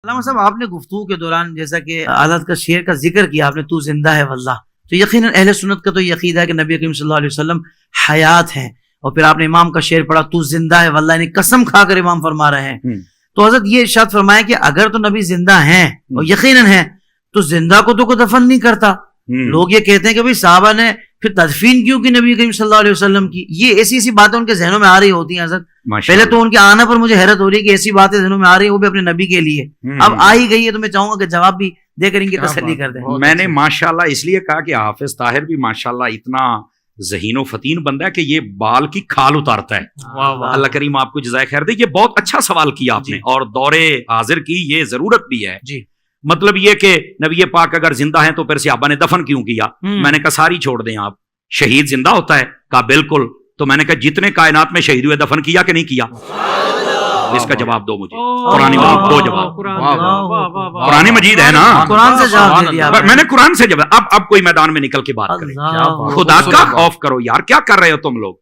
علامہ صاحب آپ نے گفتگو کے دوران جیسا کہ حضرت کا شعر کا ذکر کیا آپ نے، تو زندہ ہے واللہ، تو یقیناً اہل سنت کا تو یہ عقیدہ ہے کہ نبی کریم صلی اللہ علیہ وسلم حیات ہیں، اور پھر آپ نے امام کا شعر پڑھا تو زندہ ہے واللہ، یعنی قسم کھا کر امام فرما رہے ہیں۔ تو حضرت یہ ارشاد فرمائے کہ اگر تو نبی زندہ ہیں اور یقیناً ہیں تو زندہ کو تو کوئی دفن نہیں کرتا۔ لوگ یہ کہتے ہیں کہ بھئی صحابہ نے پھر تدفین کیوں کی نبی کریم صلی اللہ علیہ وسلم کی، یہ ایسی ایسی باتیں ان کے ذہنوں میں آ رہی ہوتی ہیں حضرت۔ پہلے تو ان کے آنے پر مجھے حیرت ہو رہی ہے کہ ایسی باتیں ذہنوں میں آ رہی ہیں وہ بھی اپنے نبی کے لیے، اب آ ہی گئی ہے تو میں چاہوں گا کہ جواب بھی دے کر ان کی تسلی کر دیں۔ میں نے ماشاءاللہ اس لیے کہا کہ حافظ طاہر بھی ماشاءاللہ اتنا ذہین و فتین بندہ ہے کہ یہ بال کی کھال اتارتا ہے۔ اللہ کریم آپ کو جزائے خیر دے۔ یہ بہت اچھا سوال کیا آپ نے، اور دور حاضر کی یہ ضرورت بھی ہے۔ مطلب یہ کہ نبی پاک اگر زندہ ہیں تو پھر صحابہ نے دفن کیوں کیا؟ میں نے کہا ساری چھوڑ دیں آپ، شہید زندہ ہوتا ہے؟ کہا بالکل۔ تو میں نے کہا جتنے کائنات میں شہید ہوئے دفن کیا کہ نہیں کیا؟ اس کا جواب دو مجھے، قرآن مجید دو جواب۔ قرآن مجید ہے نا، قرآن سے جواب دے دیا میں نے قرآن سے جواب۔ اب کوئی میدان میں نکل کے بات کریں، خدا کا خوف کرو یار، کیا کر رہے ہو تم لوگ؟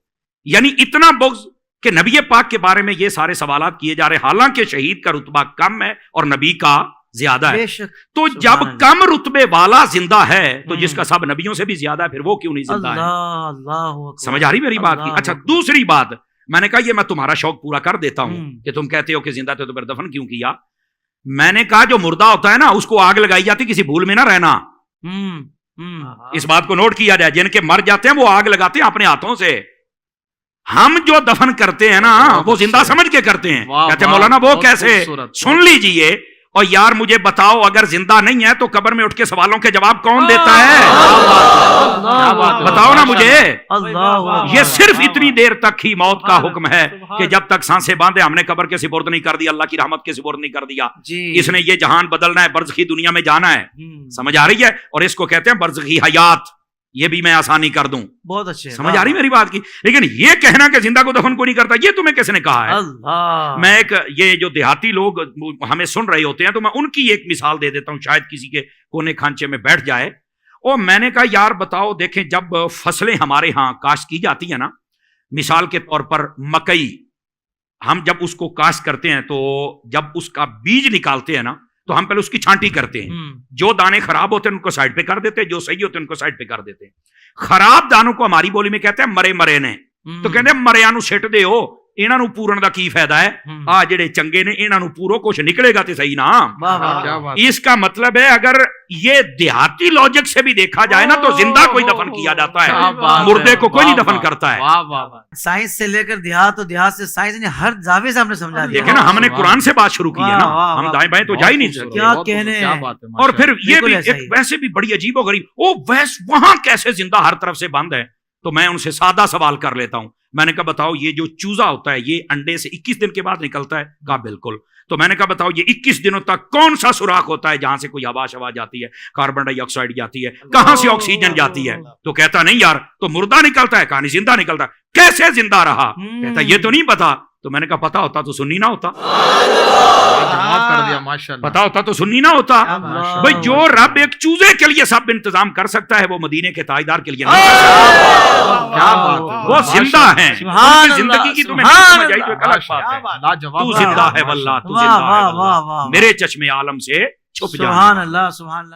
یعنی اتنا بغض کہ نبی پاک کے بارے میں یہ سارے سوالات کیے جا رہے، حالانکہ شہید کا رتبہ کم ہے اور نبی کا زیادہ ہے۔ تو جب کم رتبے والا زندہ ہے تو جس کا سب نبیوں سے بھی زیادہ ہے، پھر وہ کیوں نہیں زندہ ہے؟ سمجھ آ رہی میری بات کی؟ اچھا دوسری بات، میں نے کہا یہ میں تمہارا شوق پورا کر دیتا ہوں کہ تم کہتے ہو کہ زندہ تھے تو پھر دفن کیوں کیا؟ میں نے کہا جو مردہ ہوتا ہے نا اس کو آگ لگائی جاتی، کسی بھول میں نہ رہنا۔ اس بات کو نوٹ کیا جائے، جن کے مر جاتے ہیں وہ آگ لگاتے ہیں اپنے ہاتھوں سے، ہم جو دفن کرتے ہیں نا وہ زندہ سمجھ کے کرتے ہیں۔ کہتے ہیں مولانا وہ کیسے؟ سن لیجئے، اور یار مجھے بتاؤ اگر زندہ نہیں ہے تو قبر میں اٹھ کے سوالوں کے جواب کون دیتا ہے؟ بتاؤ نا مجھے۔ یہ صرف اتنی دیر تک ہی موت کا حکم ہے کہ جب تک سانسیں باندھے ہم نے قبر کے سپرد نہیں کر دیا، اللہ کی رحمت کے سپرد نہیں کر دیا۔ اس نے یہ جہان بدلنا ہے، برزخی دنیا میں جانا ہے، سمجھ آ رہی ہے؟ اور اس کو کہتے ہیں برزخی حیات، یہ بھی میں آسانی کر دوں۔ بہت اچھے، سمجھ آ رہی میری بات کی؟ لیکن یہ کہنا کہ زندہ کو دفن کو نہیں کرتا، یہ تمہیں کس نے کہا ہے؟ میں ایک یہ جو دیہاتی لوگ ہمیں سن رہے ہوتے ہیں تو میں ان کی ایک مثال دے دیتا ہوں، شاید کسی کے کونے کھانچے میں بیٹھ جائے۔ اور میں نے کہا یار بتاؤ، دیکھیں جب فصلیں ہمارے ہاں کاشت کی جاتی ہیں نا، مثال کے طور پر مکئی، ہم جب اس کو کاشت کرتے ہیں تو جب اس کا بیج نکالتے ہیں نا تو ہم پہلے اس کی چھانٹی کرتے ہیں، جو دانے خراب ہوتے ہیں ان کو سائڈ پہ کر دیتے ہیں، جو صحیح ہوتے ہیں ان کو سائڈ پہ کر دیتے ہیں۔ خراب دانوں کو ہماری بولی میں کہتے ہیں مرے مرے نے، تو کہتے ہیں مریا نو سٹ دے ہو، انہاں نو پورن دا کی فائدہ ہے؟ آ جڑے چنگے نے انہاں نو پورو کچھ نکلے گا تے صحیح نا۔ اس کا مطلب ہے اگر یہ دیہاتی لاجک سے بھی دیکھا جائے نا تو زندہ کوئی دفن کیا جاتا ہے، مردے کو کوئی نہیں دفن کرتا ہے۔ سائنس سے لے کر دیہات، اور دیہات سے سائنس نے ہر زاویے سے ہم نے سمجھا دیا۔ دیکھیں نا، ہم نے قرآن سے بات شروع کی ہے نا، ہم دائیں بائیں تو جا ہی نہیں سکتے۔ کیا کہنے۔ اور پھر یہ بھی ایک ویسے بھی بڑی عجیب و غریب، او ویس وہاں کیسے زندہ ہر طرف سے بند ہے؟ تو میں ان سے سادہ سوال کر لیتا ہوں، میں نے کہا بتاؤ یہ جو چوزا ہوتا ہے یہ انڈے سے 21 دن کے بعد نکلتا ہے؟ کہا بالکل۔ تو میں نے کہا بتاؤ یہ 21 دنوں تک کون سا سوراخ ہوتا ہے جہاں سے کوئی ہوا شوا جاتی ہے، کاربن ڈائی آکسائڈ جاتی ہے، کہاں سے آکسیجن جاتی ہے؟ تو کہتا نہیں یار، تو مردہ نکلتا ہے؟ کہا نہیں زندہ نکلتا ہے۔ کیسے زندہ رہا؟ کہتا یہ تو نہیں پتا۔ تو میں نے کہا پتا ہوتا تو سنی نہ ہوتا، پتا ہوتا تو سنی نہ ہوتا۔ بھئی جو رب ایک چوزے کے لیے سب انتظام کر سکتا ہے وہ مدینے کے تاجدار کے لیے نہیں کر سکتا۔ وہ زندہ ہیں، ان کی زندگی کی تمہیں نہیں سمجھ آئی تو ایک الگ بات ہے۔ تو زندہ ہے واللہ، تو زندہ ہے واللہ، میرے چشم عالم سے چھپ جا۔ سبحان اللہ، سبحان اللہ۔